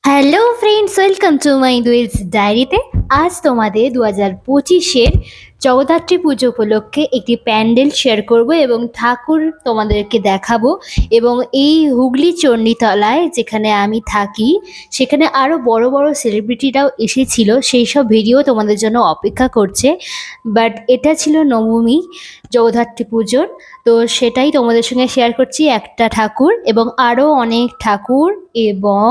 Hello friends, welcome to my দুয়েলস ডায়েরিতে। আজ তোমাদের 2025-এর জগদ্ধাত্রী পুজো উপলক্ষে একটি প্যান্ডেল শেয়ার করব এবং ঠাকুর তোমাদেরকে দেখাবো। এবং এই হুগলি চণ্ডীতলায় যেখানে আমি থাকি সেখানে আরও বড় বড় সেলিব্রিটিরাও এসেছিল, সেই সব ভিডিও তোমাদের জন্য অপেক্ষা করছে। বাট এটা ছিল নবমী জগদ্ধাত্রী পুজোর, তো সেটাই তোমাদের সঙ্গে শেয়ার করছি। একটা ঠাকুর এবং আরও অনেক ঠাকুর এবং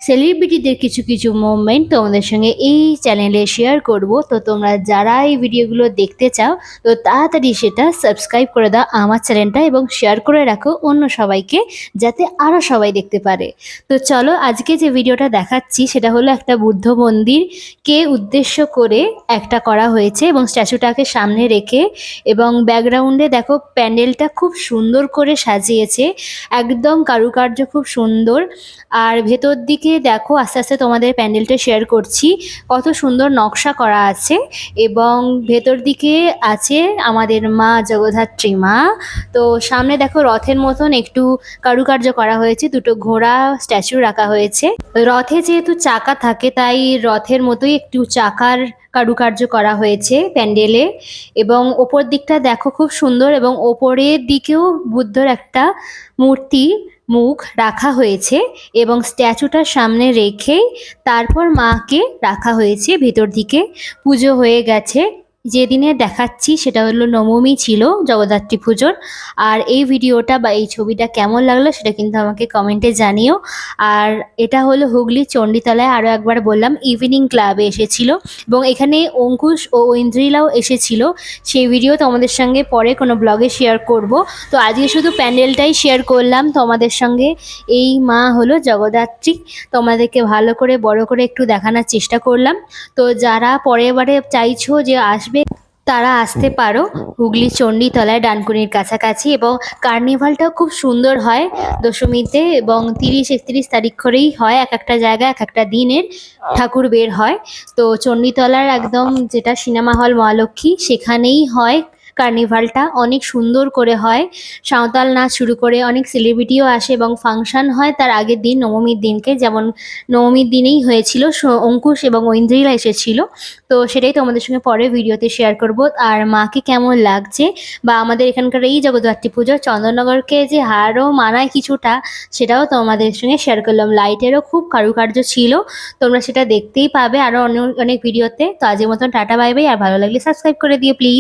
সেলিব্রিটিদের কিছু কিছু মোমেন্ট তোমাদের সঙ্গে এই চ্যানেলে শেয়ার করব। তো তোমরা যারা এই ভিডিওগুলো দেখতে চাও তো তাড়াতাড়ি সেটা সাবস্ক্রাইব করে দাও আমার চ্যানেলটা এবং শেয়ার করে রাখো অন্য সবাইকে, যাতে আরও সবাই দেখতে পারে। তো চলো, আজকে যে ভিডিওটা দেখাচ্ছি সেটা হলো একটা বুদ্ধ মন্দিরকে উদ্দেশ্য করে একটা করা হয়েছে এবং স্ট্যাচুটাকে সামনে রেখে, এবং ব্যাকগ্রাউন্ডে দেখো প্যান্ডেলটা খুব সুন্দর করে সাজিয়েছে, একদম কারুকার্য খুব সুন্দর। আর ভেতর দিকে দেখো, আস্তে আস্তে তোমাদের প্যান্ডেলটা শেয়ার করছি, কত সুন্দর নকশা করা আছে। এবং ভেতর দিকে আছে আমাদের মা জগদ্ধাত্রী মা। তো সামনে দেখো রথের মতন একটু কারুকার্য করা হয়েছে, দুটো ঘোড়া স্ট্যাচু রাখা হয়েছে। রথে যেহেতু চাকা থাকে তাই রথের মতোই একটু চাকার কারুকার্য করা হয়েছে প্যান্ডেলে। এবং ওপর দিকটা দেখো খুব সুন্দর, এবং ওপরের দিকেও বুদ্ধর একটা মূর্তি মুখ রাখা হয়েছে এবং স্ট্যাচুটার সামনে রেখেই তারপর মাকে রাখা হয়েছে ভেতর দিকে। পুজো হয়ে গেছে। যেদিনে দেখাচ্ছি সেটা হলো নবমী ছিল জগদ্ধাত্রী পুজোর। আর এই ভিডিওটা বা এই ছবিটা কেমন লাগলো সেটা কিন্তু আমাকে কমেন্টে জানিও। আর এটা হলো হুগলি চণ্ডীতলায়, আরও একবার বললাম, ইভিনিং ক্লাবে এসেছিল এবং এখানে অঙ্কুশ ও ঐন্দ্রিলাও এসেছিল। সেই ভিডিও তোমাদের সঙ্গে পরে কোনো ব্লগে শেয়ার করব। তো আজকে শুধু প্যান্ডেলটাই শেয়ার করলাম তোমাদের সঙ্গে। এই মা হলো জগদ্ধাত্রী, তোমাদেরকে ভালো করে বড় করে একটু দেখানোর চেষ্টা করলাম। তো যারা পরের বারে চাইছো যে আসবে তারা আসতে পারো হুগলি চণ্ডীতলায় ডানকুনির কাছাকাছি। এবং কার্নিভালটাও খুব সুন্দর হয় দশমীতে, এবং 30-31 তারিখ করেই হয়, এক একটা জায়গায় এক একটা দিনের ঠাকুর বের হয়। তো চণ্ডীতলার একদম যেটা সিনেমা হল মহালক্ষ্মী সেখানেই হয় কার্নিভালটা, অনেক সুন্দর করে হয়। সাঁওতাল নাচ শুরু করে অনেক সেলিব্রিটিও আসে এবং ফাংশন হয় তার আগের দিন নবমীর দিনকে, যেমন নবমীর দিনেই হয়েছিল, অঙ্কুশ এবং ঐন্দ্রিলা এসেছিল। তো সেটাই তোমাদের সঙ্গে পরে ভিডিওতে শেয়ার করব। আর মাকে কেমন লাগছে, বা আমাদের এখানকার এই জগদ্ধাত্রী পুজো চন্দননগরকে যে হারও মানায় কিছুটা, সেটাও তোমাদের সঙ্গে শেয়ার করলাম। লাইটেরও খুব কারুকার্য ছিল, তোমরা সেটা দেখতেই পাবে আরও অনেক অনেক ভিডিওতে। তো আজকের মতন টাটা, বাই বাই। আর ভালো লাগলে সাবস্ক্রাইব করে দিও প্লিজ।